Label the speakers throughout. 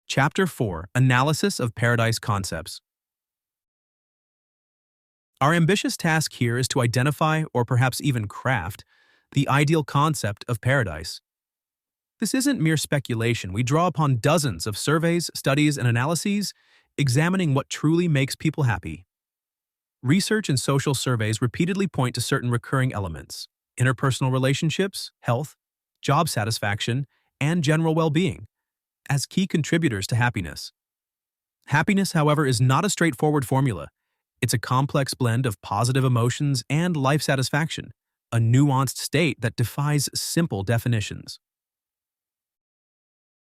Speaker 1: Chapter 4: Analysis of Paradise Concepts. Our ambitious task here is to identify, or perhaps even craft, the ideal concept of paradise. This isn't mere speculation. We draw upon dozens of surveys, studies, and analyses, examining what truly makes people happy. Research and social surveys repeatedly point to certain recurring elements: interpersonal relationships, health, job satisfaction, and general well-being, as key contributors to happiness. Happiness, however, is not a straightforward formula. It's a complex blend of positive emotions and life satisfaction, a nuanced state that defies simple definitions.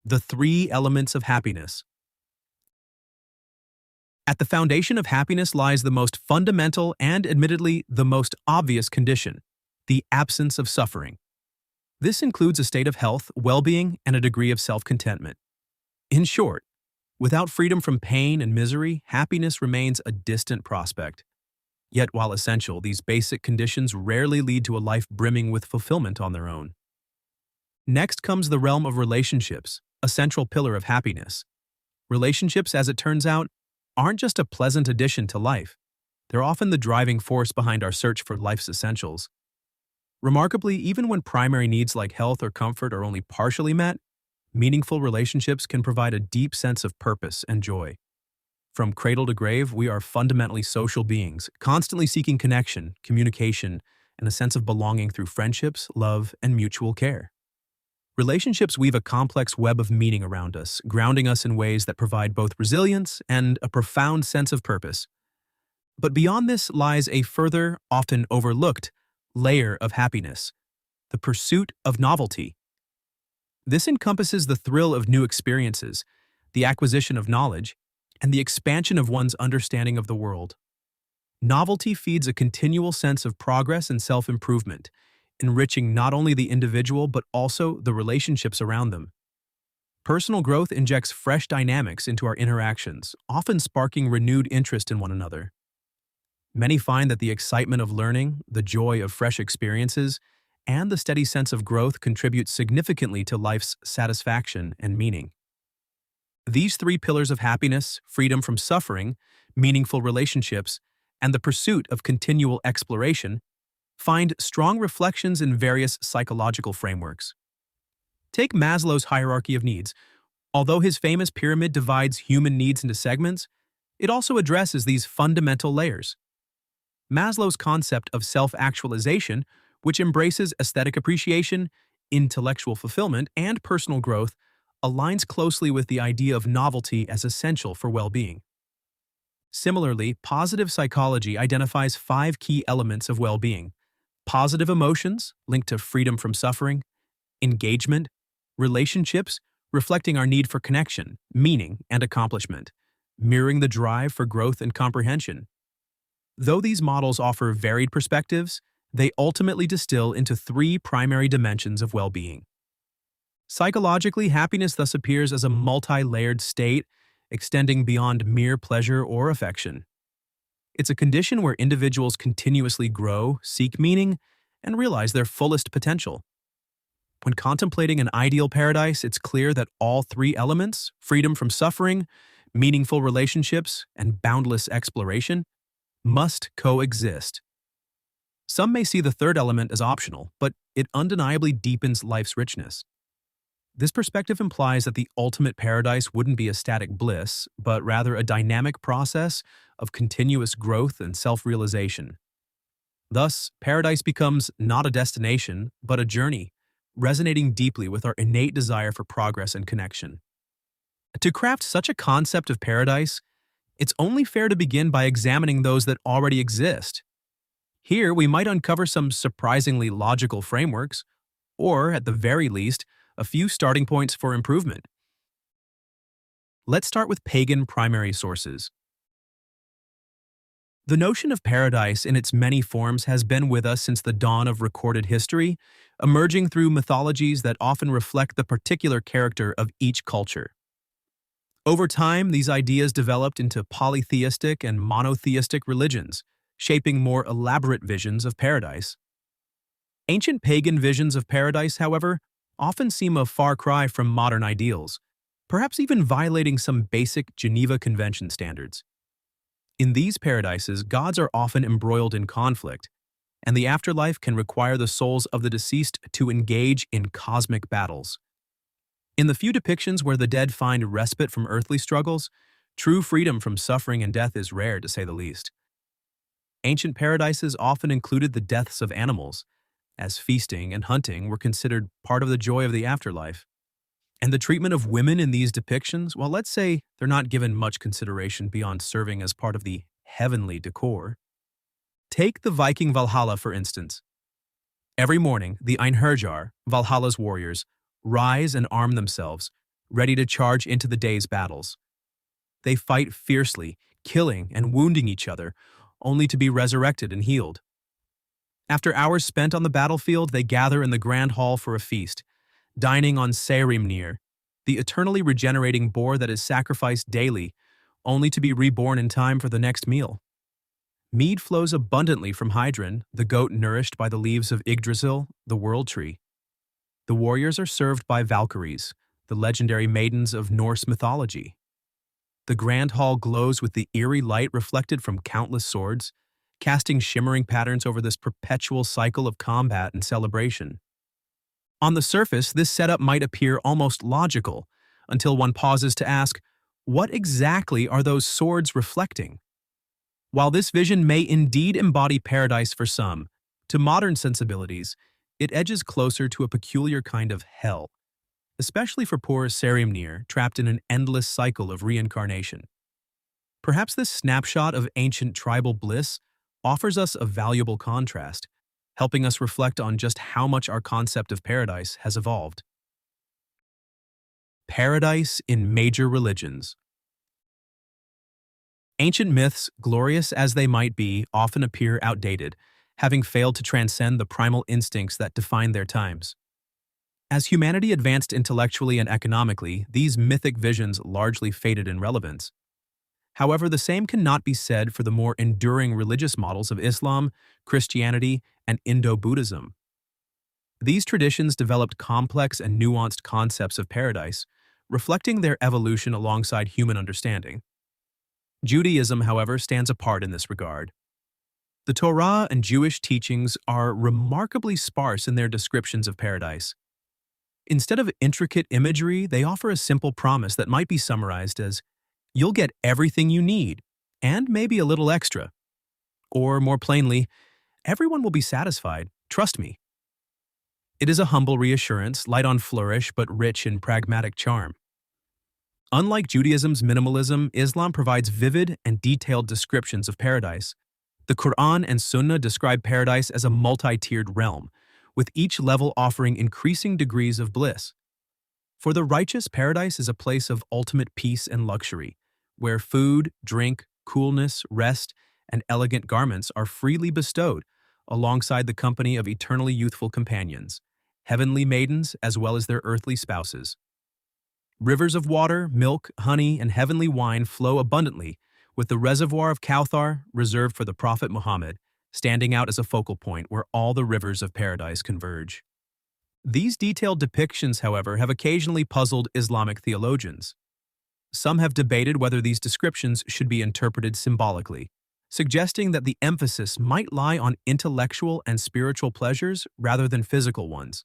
Speaker 1: The three elements of happiness. At the foundation of happiness lies the most fundamental and, admittedly, the most obvious condition: the absence of suffering. This includes a state of health, well-being, and a degree of self-contentment. In short, without freedom from pain and misery, happiness remains a distant prospect. Yet, while essential, these basic conditions rarely lead to a life brimming with fulfillment on their own. Next comes the realm of relationships, a central pillar of happiness. Relationships, as it turns out, aren't just a pleasant addition to life. They're often the driving force behind our search for life's essentials. Remarkably, even when primary needs like health or comfort are only partially met, meaningful relationships can provide a deep sense of purpose and joy. From cradle to grave, we are fundamentally social beings, constantly seeking connection, communication, and a sense of belonging through friendships, love, and mutual care. Relationships weave a complex web of meaning around us, grounding us in ways that provide both resilience and a profound sense of purpose. But beyond this lies a further, often overlooked, layer of happiness: the pursuit of novelty. This encompasses the thrill of new experiences, the acquisition of knowledge, and the expansion of one's understanding of the world. Novelty feeds a continual sense of progress and self-improvement, enriching not only the individual but also the relationships around them. Personal growth injects fresh dynamics into our interactions, often sparking renewed interest in one another. Many find that the excitement of learning, the joy of fresh experiences, and the steady sense of growth contribute significantly to life's satisfaction and meaning. These three pillars of happiness: freedom from suffering, meaningful relationships, and the pursuit of continual exploration, find strong reflections in various psychological frameworks. Take Maslow's hierarchy of needs. Although his famous pyramid divides human needs into segments, it also addresses these fundamental layers. Maslow's concept of self-actualization, which embraces aesthetic appreciation, intellectual fulfillment, and personal growth, aligns closely with the idea of novelty as essential for well-being. Similarly, positive psychology identifies 5 key elements of well-being: positive emotions, linked to freedom from suffering; engagement; relationships, reflecting our need for connection, meaning, and accomplishment, mirroring the drive for growth and comprehension. Though these models offer varied perspectives, they ultimately distill into 3 primary dimensions of well-being. Psychologically, happiness thus appears as a multi-layered state, extending beyond mere pleasure or affection. It's a condition where individuals continuously grow, seek meaning, and realize their fullest potential. When contemplating an ideal paradise, it's clear that all 3 elements — freedom from suffering, meaningful relationships, and boundless exploration — must coexist. Some may see the third element as optional, but it undeniably deepens life's richness. This perspective implies that the ultimate paradise wouldn't be a static bliss, but rather a dynamic process of continuous growth and self-realization. Thus, paradise becomes not a destination, but a journey, resonating deeply with our innate desire for progress and connection. To craft such a concept of paradise, it's only fair to begin by examining those that already exist. Here, we might uncover some surprisingly logical frameworks, or, at the very least, a few starting points for improvement. Let's start with pagan primary sources. The notion of paradise in its many forms has been with us since the dawn of recorded history, emerging through mythologies that often reflect the particular character of each culture. Over time, these ideas developed into polytheistic and monotheistic religions, shaping more elaborate visions of paradise. Ancient pagan visions of paradise, however, often seem a far cry from modern ideals, perhaps even violating some basic Geneva Convention standards. In these paradises, gods are often embroiled in conflict, and the afterlife can require the souls of the deceased to engage in cosmic battles. In the few depictions where the dead find respite from earthly struggles, true freedom from suffering and death is rare, to say the least. Ancient paradises often included the deaths of animals, as feasting and hunting were considered part of the joy of the afterlife. And the treatment of women in these depictions, well, let's say they're not given much consideration beyond serving as part of the heavenly decor. Take the Viking Valhalla, for instance. Every morning, the Einherjar, Valhalla's warriors, rise and arm themselves, ready to charge into the day's battles. They fight fiercely, killing and wounding each other, only to be resurrected and healed. After hours spent on the battlefield, they gather in the grand hall for a feast, dining on Saerimnir, the eternally regenerating boar that is sacrificed daily, only to be reborn in time for the next meal. Mead flows abundantly from Hydron, the goat nourished by the leaves of Yggdrasil, the world tree. The warriors are served by Valkyries, the legendary maidens of Norse mythology. The grand hall glows with the eerie light reflected from countless swords, casting shimmering patterns over this perpetual cycle of combat and celebration. On the surface, this setup might appear almost logical, until one pauses to ask, what exactly are those swords reflecting? While this vision may indeed embody paradise for some, to modern sensibilities, it edges closer to a peculiar kind of hell, especially for poor Saerimnir, trapped in an endless cycle of reincarnation. Perhaps this snapshot of ancient tribal bliss offers us a valuable contrast, helping us reflect on just how much our concept of paradise has evolved. Paradise in major religions. Ancient myths, glorious as they might be, often appear outdated, having failed to transcend the primal instincts that define their times. As humanity advanced intellectually and economically, these mythic visions largely faded in relevance. However, the same cannot be said for the more enduring religious models of Islam, Christianity, and Indo-Buddhism. These traditions developed complex and nuanced concepts of paradise, reflecting their evolution alongside human understanding. Judaism, however, stands apart in this regard. The Torah and Jewish teachings are remarkably sparse in their descriptions of paradise. Instead of intricate imagery, they offer a simple promise that might be summarized as, "You'll get everything you need, and maybe a little extra." Or, more plainly, "Everyone will be satisfied, trust me." It is a humble reassurance, light on flourish but rich in pragmatic charm. Unlike Judaism's minimalism, Islam provides vivid and detailed descriptions of paradise. The Quran and Sunnah describe paradise as a multi-tiered realm, with each level offering increasing degrees of bliss. For the righteous, paradise is a place of ultimate peace and luxury, where food, drink, coolness, rest, and elegant garments are freely bestowed, alongside the company of eternally youthful companions, heavenly maidens as well as their earthly spouses. Rivers of water, milk, honey, and heavenly wine flow abundantly, with the reservoir of Kauthar, reserved for the Prophet Muhammad, standing out as a focal point where all the rivers of paradise converge. These detailed depictions, however, have occasionally puzzled Islamic theologians. Some have debated whether these descriptions should be interpreted symbolically, suggesting that the emphasis might lie on intellectual and spiritual pleasures rather than physical ones.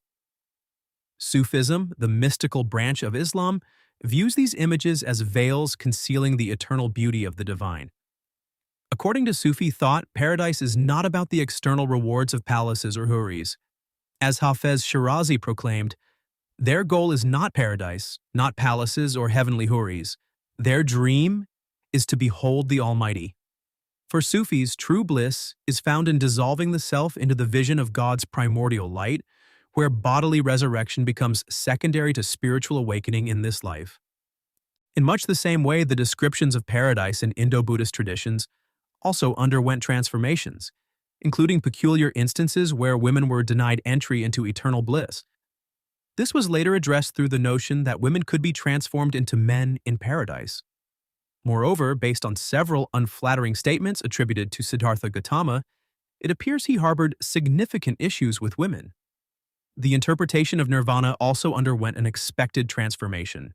Speaker 1: Sufism, the mystical branch of Islam, views these images as veils concealing the eternal beauty of the divine. According to Sufi thought, paradise is not about the external rewards of palaces or houris. As Hafez Shirazi proclaimed, their goal is not paradise, not palaces or heavenly houris. Their dream is to behold the Almighty. For Sufis, true bliss is found in dissolving the self into the vision of God's primordial light, where bodily resurrection becomes secondary to spiritual awakening in this life. In much the same way, the descriptions of paradise in Indo-Buddhist traditions also underwent transformations, including peculiar instances where women were denied entry into eternal bliss. This was later addressed through the notion that women could be transformed into men in paradise. Moreover, based on several unflattering statements attributed to Siddhartha Gautama, it appears he harbored significant issues with women. The interpretation of nirvana also underwent an expected transformation.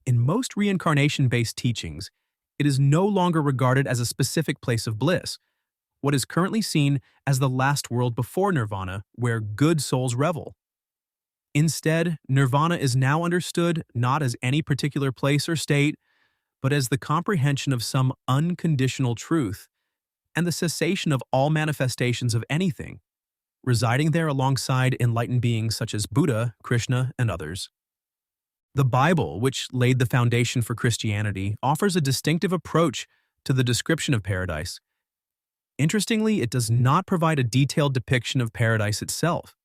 Speaker 1: in most reincarnation-based teachings, it is no longer regarded as a specific place of bliss, what is currently seen as the last world before nirvana, where good souls revel. Instead, nirvana is now understood not as any particular place or state, but as the comprehension of some unconditional truth and the cessation of all manifestations of anything, residing there alongside enlightened beings such as Buddha, Krishna, and others. The Bible, which laid the foundation for Christianity, offers a distinctive approach to the description of paradise. Interestingly, it does not provide a detailed depiction of paradise itself.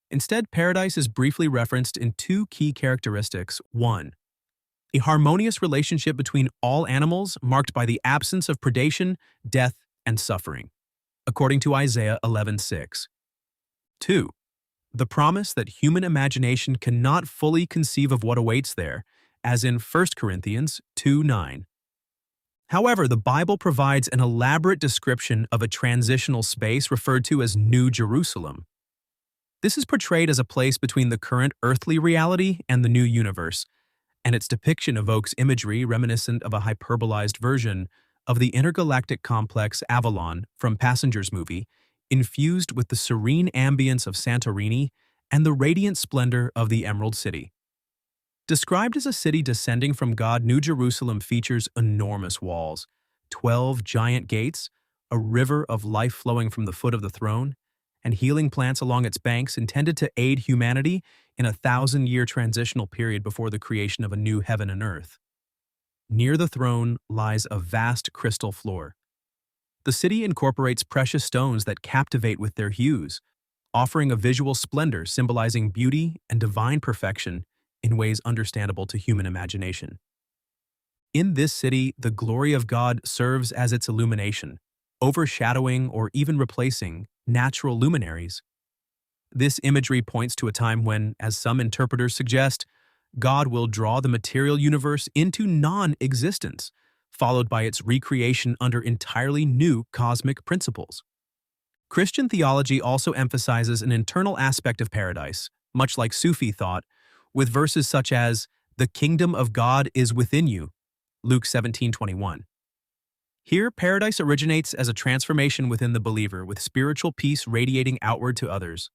Speaker 1: Instead, paradise is briefly referenced in two key characteristics. 1. A harmonious relationship between all animals marked by the absence of predation, death, and suffering, according to Isaiah 11:6. 2. The promise that human imagination cannot fully conceive of what awaits there, as in 1 Corinthians 2:9. However, the Bible provides an elaborate description of a transitional space referred to as New Jerusalem. This is portrayed as a place between the current earthly reality and the new universe, and its depiction evokes imagery reminiscent of a hyperbolized version of the intergalactic complex Avalon from Passengers movie, infused with the serene ambience of Santorini and the radiant splendor of the Emerald City. Described as a city descending from God, New Jerusalem features enormous walls, 12 giant gates, a river of life flowing from the foot of the throne, and healing plants along its banks intended to aid humanity in a 1,000-year transitional period before the creation of a new heaven and earth. Near the throne lies a vast crystal floor. The city incorporates precious stones that captivate with their hues, offering a visual splendor symbolizing beauty and divine perfection in ways understandable to human imagination. In this city, the glory of God serves as its illumination, overshadowing or even replacing natural luminaries. This imagery points to a time when, as some interpreters suggest, God will draw the material universe into non-existence, followed by its recreation under entirely new cosmic principles. Christian theology also emphasizes an internal aspect of paradise, much like Sufi thought, with verses such as, "The kingdom of God is within you," Luke 17:21. Here, paradise originates as a transformation within the believer, with spiritual peace radiating outward to others.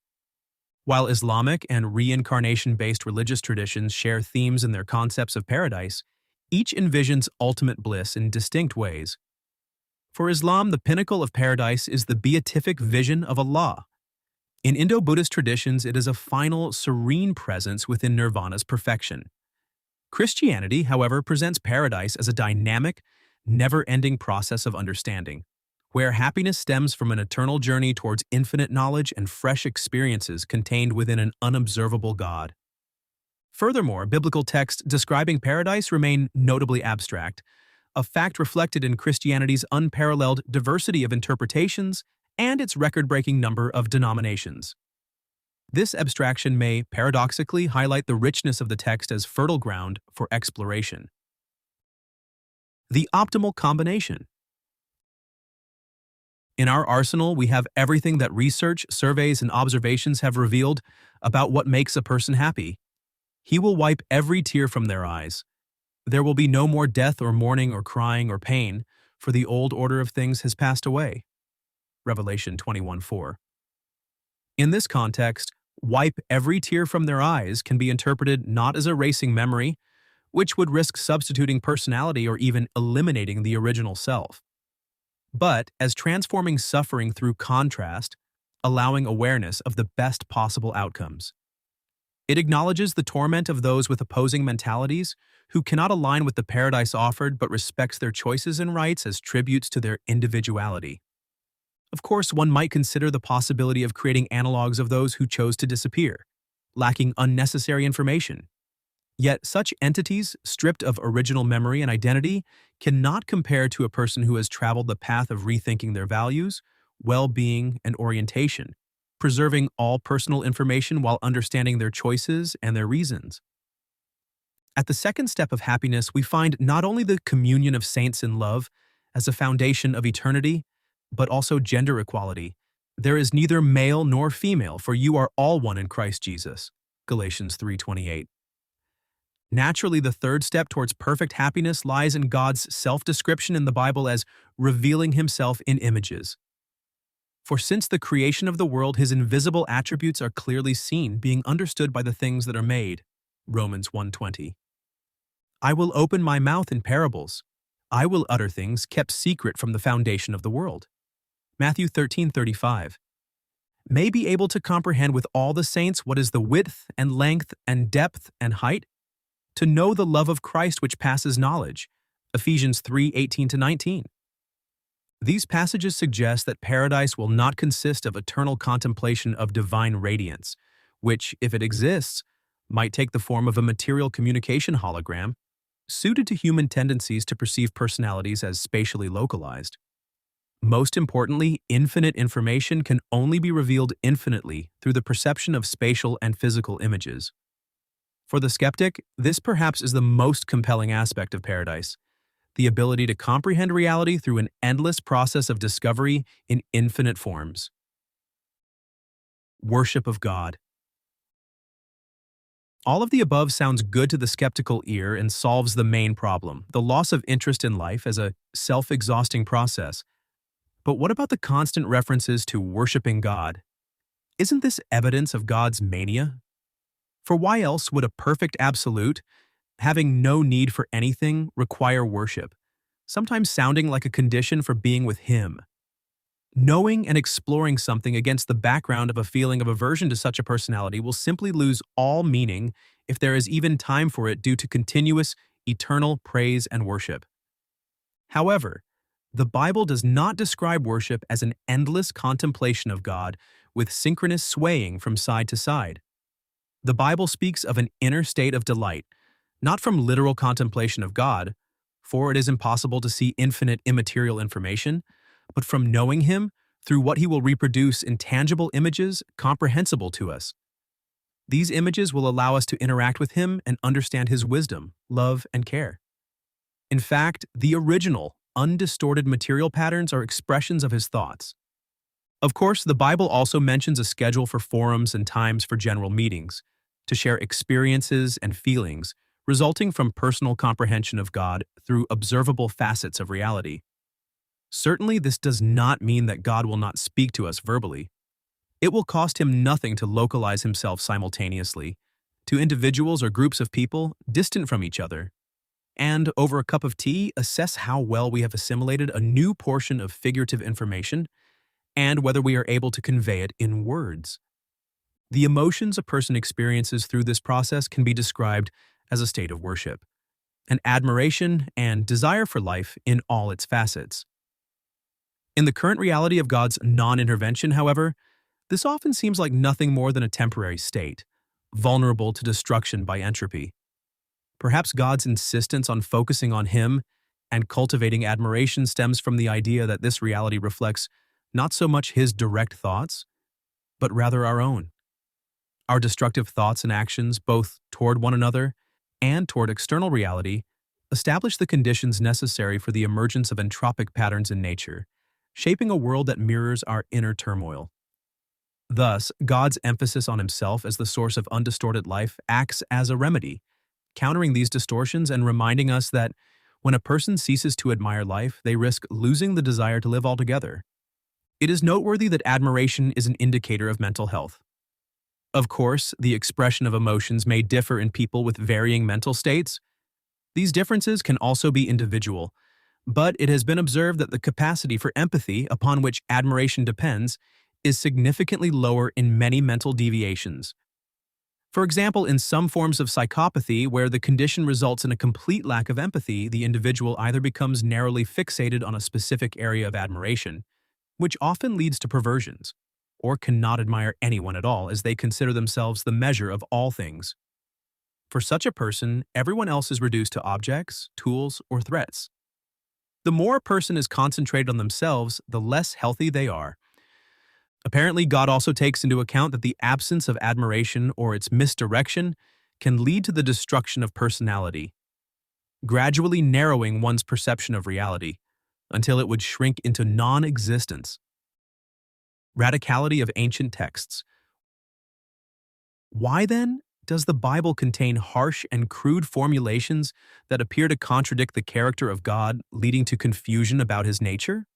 Speaker 1: While Islamic and reincarnation-based religious traditions share themes in their concepts of paradise, each envisions ultimate bliss in distinct ways. For Islam, the pinnacle of paradise is the beatific vision of Allah. In Indo-Buddhist traditions, it is a final, serene presence within nirvana's perfection. Christianity, however, presents paradise as a dynamic, never-ending process of understanding, where happiness stems from an eternal journey towards infinite knowledge and fresh experiences contained within an unobservable God. Furthermore, biblical texts describing paradise remain notably abstract, a fact reflected in Christianity's unparalleled diversity of interpretations and its record-breaking number of denominations. This abstraction may paradoxically highlight the richness of the text as fertile ground for exploration. The optimal combination. In our arsenal, we have everything that research, surveys, and observations have revealed about what makes a person happy. He will wipe every tear from their eyes. There will be no more death or mourning or crying or pain, for the old order of things has passed away. Revelation 21:4. In this context, wipe every tear from their eyes can be interpreted not as erasing memory, which would risk substituting personality or even eliminating the original self, but as transforming suffering through contrast, allowing awareness of the best possible outcomes. It acknowledges the torment of those with opposing mentalities who cannot align with the paradise offered but respects their choices and rights as tributes to their individuality. Of course, one might consider the possibility of creating analogs of those who chose to disappear, lacking unnecessary information. Yet such entities, stripped of original memory and identity, cannot compare to a person who has traveled the path of rethinking their values, well-being, and orientation, preserving all personal information while understanding their choices and their reasons. At the second step of happiness, we find not only the communion of saints in love as a foundation of eternity, but also gender equality. There is neither male nor female, for you are all one in Christ Jesus. Galatians 3:28. Naturally, the third step towards perfect happiness lies in God's self-description in the Bible as revealing himself in images. For since the creation of the world, his invisible attributes are clearly seen, being understood by the things that are made. Romans 1:20. I will open my mouth in parables. I will utter things kept secret from the foundation of the world. Matthew 13:35. May be able to comprehend with all the saints what is the width and length and depth and height, to know the love of Christ which passes knowledge. Ephesians 3:18-19. These passages suggest that paradise will not consist of eternal contemplation of divine radiance, which, if it exists, might take the form of a material communication hologram, suited to human tendencies to perceive personalities as spatially localized. Most importantly, infinite information can only be revealed infinitely through the perception of spatial and physical images. For the skeptic, this perhaps is the most compelling aspect of paradise, the ability to comprehend reality through an endless process of discovery in infinite forms. Worship of God. All of the above sounds good to the skeptical ear and solves the main problem, the loss of interest in life as a self-exhausting process. But what about the constant references to worshiping God? Isn't this evidence of God's mania? For why else would a perfect absolute, having no need for anything, require worship, sometimes sounding like a condition for being with Him? Knowing and exploring something against the background of a feeling of aversion to such a personality will simply lose all meaning if there is even time for it due to continuous, eternal praise and worship. However, the Bible does not describe worship as an endless contemplation of God with synchronous swaying from side to side. The Bible speaks of an inner state of delight, not from literal contemplation of God, for it is impossible to see infinite immaterial information, but from knowing Him through what He will reproduce in tangible images comprehensible to us. These images will allow us to interact with Him and understand His wisdom, love, and care. In fact, the original, undistorted material patterns are expressions of His thoughts. Of course, the Bible also mentions a schedule for forums and times for general meetings, to share experiences and feelings resulting from personal comprehension of God through observable facets of reality. Certainly, this does not mean that God will not speak to us verbally. It will cost Him nothing to localize Himself simultaneously to individuals or groups of people distant from each other, and over a cup of tea, assess how well we have assimilated a new portion of figurative information and whether we are able to convey it in words. The emotions a person experiences through this process can be described as a state of worship, an admiration and desire for life in all its facets. In the current reality of God's non-intervention, however, this often seems like nothing more than a temporary state, vulnerable to destruction by entropy. Perhaps God's insistence on focusing on Him and cultivating admiration stems from the idea that this reality reflects not so much His direct thoughts, but rather our own. Our destructive thoughts and actions, both toward one another and toward external reality, establish the conditions necessary for the emergence of entropic patterns in nature, shaping a world that mirrors our inner turmoil. Thus, God's emphasis on Himself as the source of undistorted life acts as a remedy, countering these distortions and reminding us that when a person ceases to admire life, they risk losing the desire to live altogether. It is noteworthy that admiration is an indicator of mental health. Of course, the expression of emotions may differ in people with varying mental states. These differences can also be individual, but it has been observed that the capacity for empathy upon which admiration depends is significantly lower in many mental deviations. For example, in some forms of psychopathy where the condition results in a complete lack of empathy, the individual either becomes narrowly fixated on a specific area of admiration, which often leads to perversions, or cannot admire anyone at all as they consider themselves the measure of all things. For such a person, everyone else is reduced to objects, tools, or threats. The more a person is concentrated on themselves, the less healthy they are. Apparently, God also takes into account that the absence of admiration or its misdirection can lead to the destruction of personality, gradually narrowing one's perception of reality until it would shrink into non-existence. Radicality of ancient texts. Why then Does the Bible contain harsh and crude formulations that appear to contradict the character of God, leading to confusion about his nature?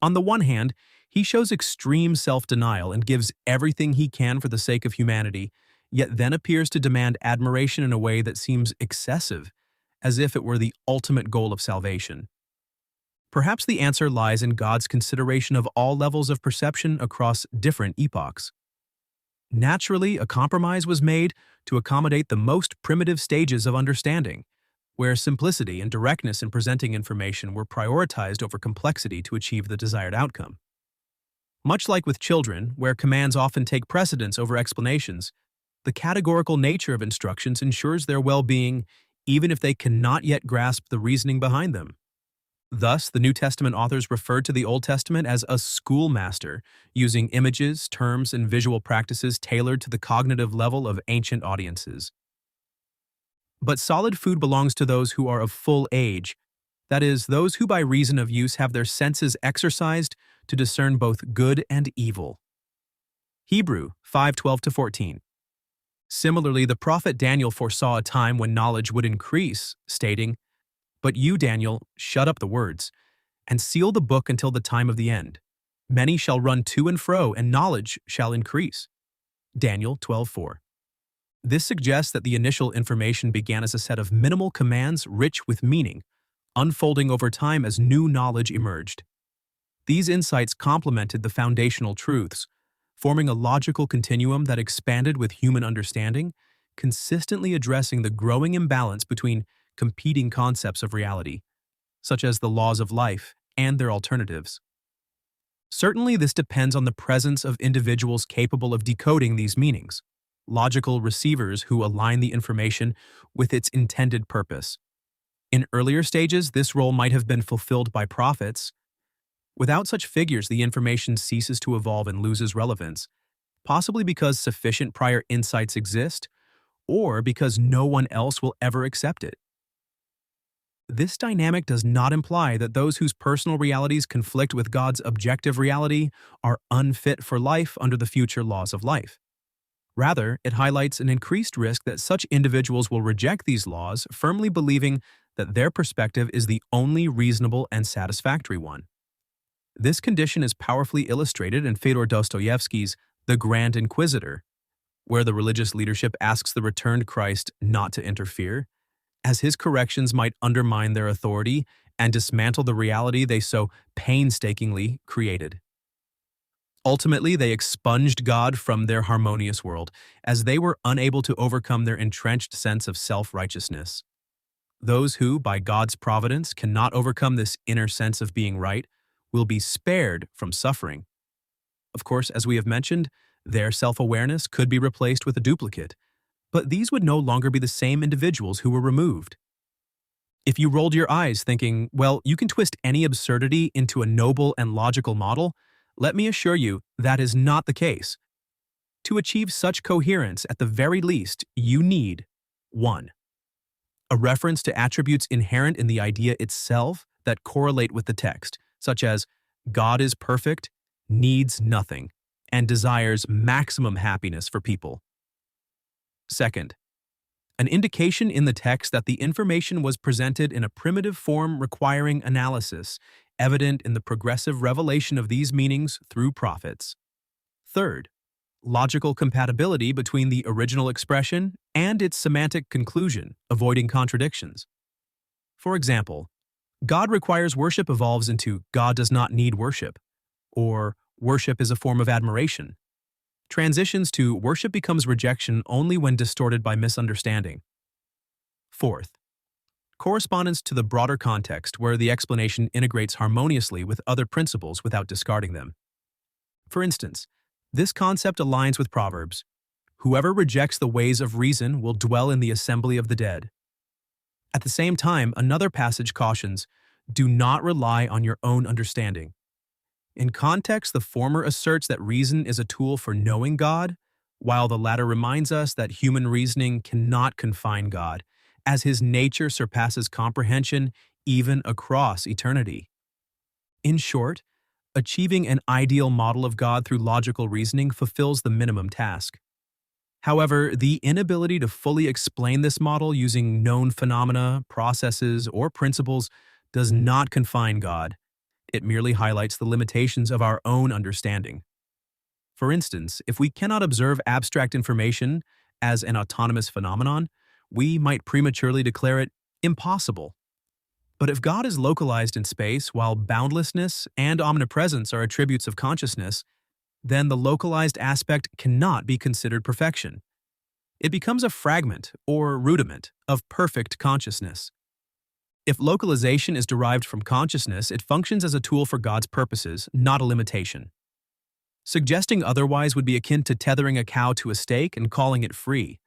Speaker 1: On the one hand, he shows extreme self-denial and gives everything he can for the sake of humanity, yet then appears to demand admiration in a way that seems excessive, as if it were the ultimate goal of salvation. Perhaps the answer lies in God's consideration of all levels of perception across different epochs. Naturally, a compromise was made to accommodate the most primitive stages of understanding, where simplicity and directness in presenting information were prioritized over complexity to achieve the desired outcome. Much like with children, where commands often take precedence over explanations, the categorical nature of instructions ensures their well-being even if they cannot yet grasp the reasoning behind them. Thus, the New Testament authors referred to the Old Testament as a schoolmaster, using images, terms, and visual practices tailored to the cognitive level of ancient audiences. But solid food belongs to those who are of full age, that is, those who by reason of use have their senses exercised to discern both good and evil. Hebrew 5:12-14. Similarly, the prophet Daniel foresaw a time when knowledge would increase, stating, "But you, Daniel, shut up the words, and seal the book until the time of the end. Many shall run to and fro, and knowledge shall increase." Daniel 12:4. This suggests that the initial information began as a set of minimal commands rich with meaning, unfolding over time as new knowledge emerged. These insights complemented the foundational truths, forming a logical continuum that expanded with human understanding, consistently addressing the growing imbalance between competing concepts of reality, such as the laws of life and their alternatives. Certainly, this depends on the presence of individuals capable of decoding these meanings, logical receivers who align the information with its intended purpose. In earlier stages, this role might have been fulfilled by prophets. Without such figures, the information ceases to evolve and loses relevance, possibly because sufficient prior insights exist, or because no one else will ever accept it. This dynamic does not imply that those whose personal realities conflict with God's objective reality are unfit for life under the future laws of life. Rather, it highlights an increased risk that such individuals will reject these laws, firmly believing that their perspective is the only reasonable and satisfactory one. This condition is powerfully illustrated in Fyodor Dostoevsky's The Grand Inquisitor, where the religious leadership asks the returned Christ not to interfere, as his corrections might undermine their authority and dismantle the reality they so painstakingly created. Ultimately, they expunged God from their harmonious world, as they were unable to overcome their entrenched sense of self-righteousness. Those who, by God's providence, cannot overcome this inner sense of being right will be spared from suffering. Of course, as we have mentioned, their self-awareness could be replaced with a duplicate, but these would no longer be the same individuals who were removed. If you rolled your eyes thinking, well, you can twist any absurdity into a noble and logical model, let me assure you that is not the case. To achieve such coherence, at the very least, you need 1. A reference to attributes inherent in the idea itself that correlate with the text, such as God is perfect, needs nothing, and desires maximum happiness for people. 2. An indication in the text that the information was presented in a primitive form requiring analysis, evident in the progressive revelation of these meanings through prophets. 3. Logical compatibility between the original expression and its semantic conclusion, avoiding contradictions. For example, God requires worship evolves into God does not need worship, or worship is a form of admiration. Transitions to worship becomes rejection only when distorted by misunderstanding. 4. Correspondence to the broader context where the explanation integrates harmoniously with other principles without discarding them. For instance, this concept aligns with Proverbs, "Whoever rejects the ways of reason will dwell in the assembly of the dead." At the same time, another passage cautions, "Do not rely on your own understanding." In context, the former asserts that reason is a tool for knowing God, while the latter reminds us that human reasoning cannot confine God, as his nature surpasses comprehension even across eternity. In short, achieving an ideal model of God through logical reasoning fulfills the minimum task. However, the inability to fully explain this model using known phenomena, processes, or principles does not confine God. It merely highlights the limitations of our own understanding. For instance, if we cannot observe abstract information as an autonomous phenomenon, we might prematurely declare it impossible. But if God is localized in space while boundlessness and omnipresence are attributes of consciousness, then the localized aspect cannot be considered perfection. It becomes a fragment or rudiment of perfect consciousness. If localization is derived from consciousness, it functions as a tool for God's purposes, not a limitation. Suggesting otherwise would be akin to tethering a cow to a stake and calling it free,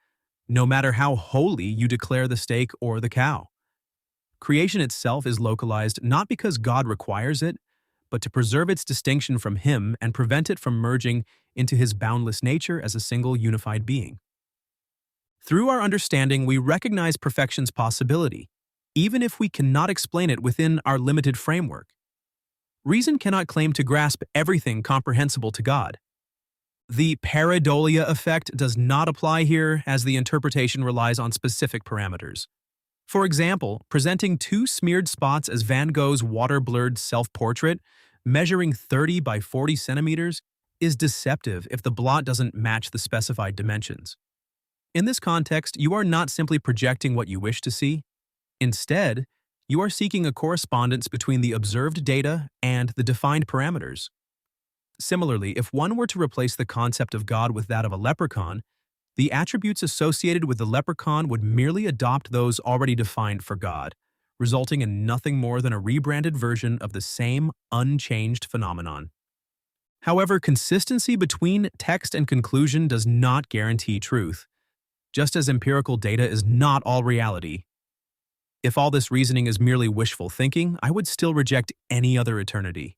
Speaker 1: no matter how holy you declare the stake or the cow. Creation itself is localized not because God requires it, but to preserve its distinction from Him and prevent it from merging into His boundless nature as a single unified being. Through our understanding, we recognize perfection's possibility, even if we cannot explain it within our limited framework. Reason cannot claim to grasp everything comprehensible to God. The pareidolia effect does not apply here, as the interpretation relies on specific parameters. For example, presenting two smeared spots as Van Gogh's water-blurred self-portrait, measuring 30 by 40 centimeters, is deceptive if the blot doesn't match the specified dimensions. In this context, you are not simply projecting what you wish to see. Instead, you are seeking a correspondence between the observed data and the defined parameters. Similarly, if one were to replace the concept of God with that of a leprechaun, the attributes associated with the leprechaun would merely adopt those already defined for God, resulting in nothing more than a rebranded version of the same unchanged phenomenon. However, consistency between text and conclusion does not guarantee truth, just as empirical data is not all reality. If all this reasoning is merely wishful thinking, I would still reject any other eternity.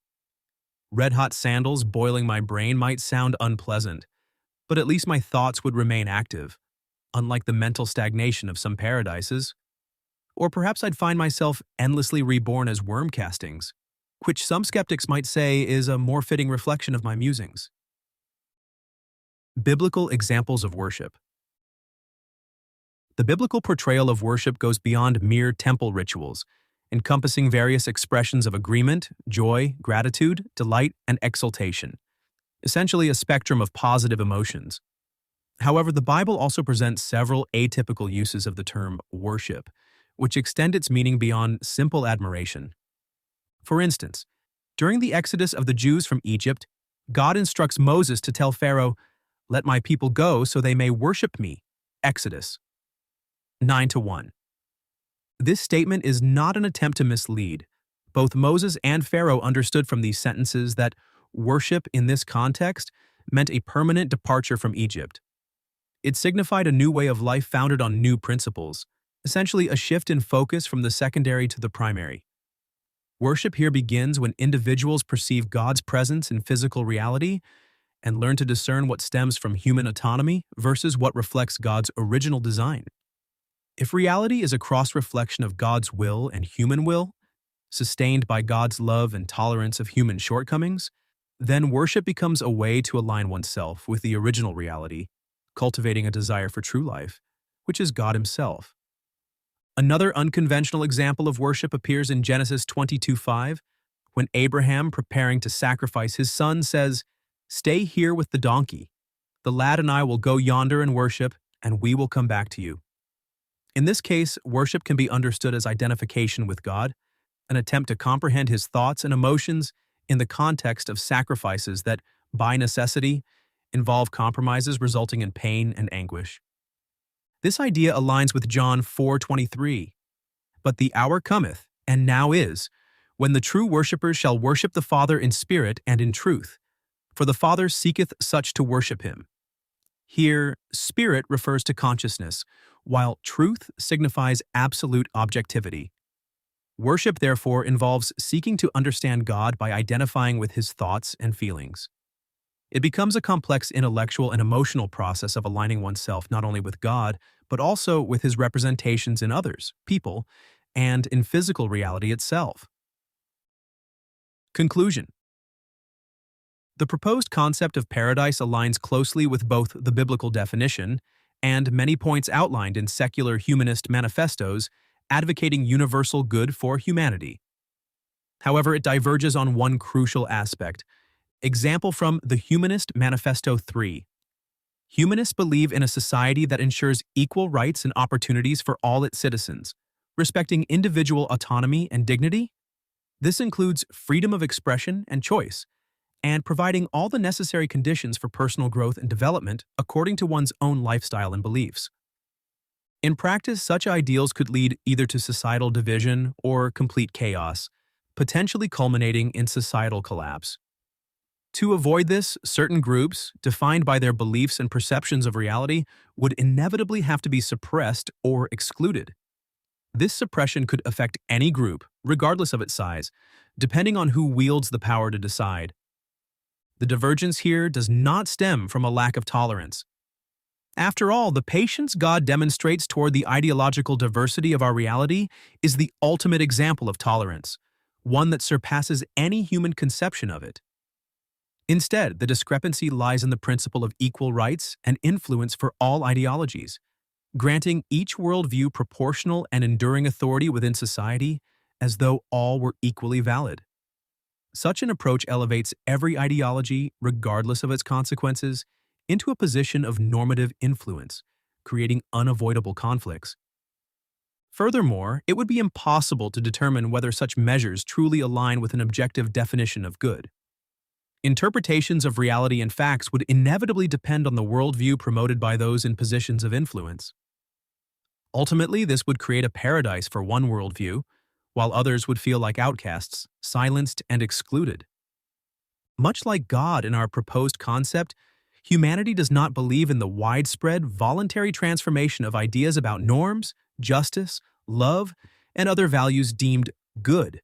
Speaker 1: Red-hot sandals boiling my brain might sound unpleasant, but at least my thoughts would remain active, unlike the mental stagnation of some paradises. Or perhaps I'd find myself endlessly reborn as worm castings, which some skeptics might say is a more fitting reflection of my musings. Biblical examples of worship. The biblical portrayal of worship goes beyond mere temple rituals, encompassing various expressions of agreement, joy, gratitude, delight, and exultation, essentially a spectrum of positive emotions. However, the Bible also presents several atypical uses of the term worship, which extend its meaning beyond simple admiration. For instance, during the exodus of the Jews from Egypt, God instructs Moses to tell Pharaoh, "Let my people go so they may worship me." Exodus 9:1. This statement is not an attempt to mislead. Both Moses and Pharaoh understood from these sentences that worship in this context meant a permanent departure from Egypt. It signified a new way of life founded on new principles, essentially a shift in focus from the secondary to the primary. Worship here begins when individuals perceive God's presence in physical reality and learn to discern what stems from human autonomy versus what reflects God's original design. If reality is a cross-reflection of God's will and human will, sustained by God's love and tolerance of human shortcomings, then worship becomes a way to align oneself with the original reality, cultivating a desire for true life, which is God Himself. Another unconventional example of worship appears in Genesis 22:5, when Abraham, preparing to sacrifice his son, says, "Stay here with the donkey. The lad and I will go yonder and worship, and we will come back to you." In this case, worship can be understood as identification with God, an attempt to comprehend His thoughts and emotions in the context of sacrifices that, by necessity, involve compromises resulting in pain and anguish. This idea aligns with John 4:23. "But the hour cometh, and now is, when the true worshippers shall worship the Father in spirit and in truth, for the Father seeketh such to worship Him." Here, spirit refers to consciousness, while truth signifies absolute objectivity. Worship, therefore, involves seeking to understand God by identifying with His thoughts and feelings. It becomes a complex intellectual and emotional process of aligning oneself not only with God, but also with His representations in others, people, and in physical reality itself. Conclusion. The proposed concept of paradise aligns closely with both the biblical definition and many points outlined in secular humanist manifestos advocating universal good for humanity. However, it diverges on one crucial aspect. Example from the Humanist Manifesto 3. Humanists believe in a society that ensures equal rights and opportunities for all its citizens, respecting individual autonomy and dignity. This includes freedom of expression and choice, and providing all the necessary conditions for personal growth and development according to one's own lifestyle and beliefs. In practice, such ideals could lead either to societal division or complete chaos, potentially culminating in societal collapse. To avoid this, certain groups, defined by their beliefs and perceptions of reality, would inevitably have to be suppressed or excluded. This suppression could affect any group, regardless of its size, depending on who wields the power to decide. The divergence here does not stem from a lack of tolerance. After all, the patience God demonstrates toward the ideological diversity of our reality is the ultimate example of tolerance, one that surpasses any human conception of it. Instead, the discrepancy lies in the principle of equal rights and influence for all ideologies, granting each worldview proportional and enduring authority within society as though all were equally valid. Such an approach elevates every ideology, regardless of its consequences, into a position of normative influence, creating unavoidable conflicts. Furthermore, it would be impossible to determine whether such measures truly align with an objective definition of good. Interpretations of reality and facts would inevitably depend on the worldview promoted by those in positions of influence. Ultimately, this would create a paradise for one worldview, while others would feel like outcasts, silenced and excluded. Much like God in our proposed concept, humanity does not believe in the widespread, voluntary transformation of ideas about norms, justice, love, and other values deemed good.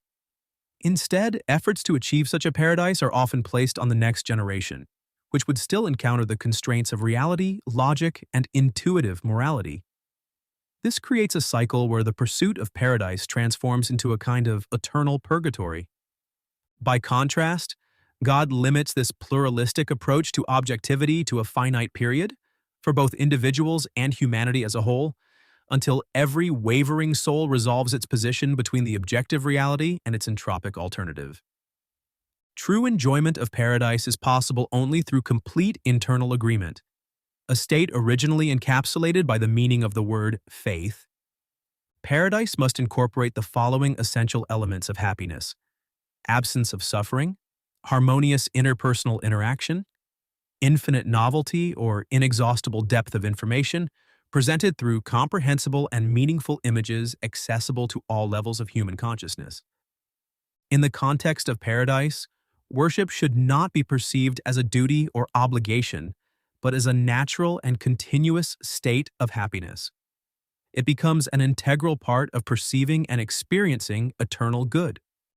Speaker 1: Instead, efforts to achieve such a paradise are often placed on the next generation, which would still encounter the constraints of reality, logic, and intuitive morality. This creates a cycle where the pursuit of paradise transforms into a kind of eternal purgatory. By contrast, God limits this pluralistic approach to objectivity to a finite period, for both individuals and humanity as a whole, until every wavering soul resolves its position between the objective reality and its entropic alternative. True enjoyment of paradise is possible only through complete internal agreement, a state originally encapsulated by the meaning of the word faith. Paradise must incorporate the following essential elements of happiness: absence of suffering, harmonious interpersonal interaction, infinite novelty or inexhaustible depth of information, presented through comprehensible and meaningful images accessible to all levels of human consciousness. In the context of paradise, worship should not be perceived as a duty or obligation, but as a natural and continuous state of happiness. It becomes an integral part of perceiving and experiencing eternal good.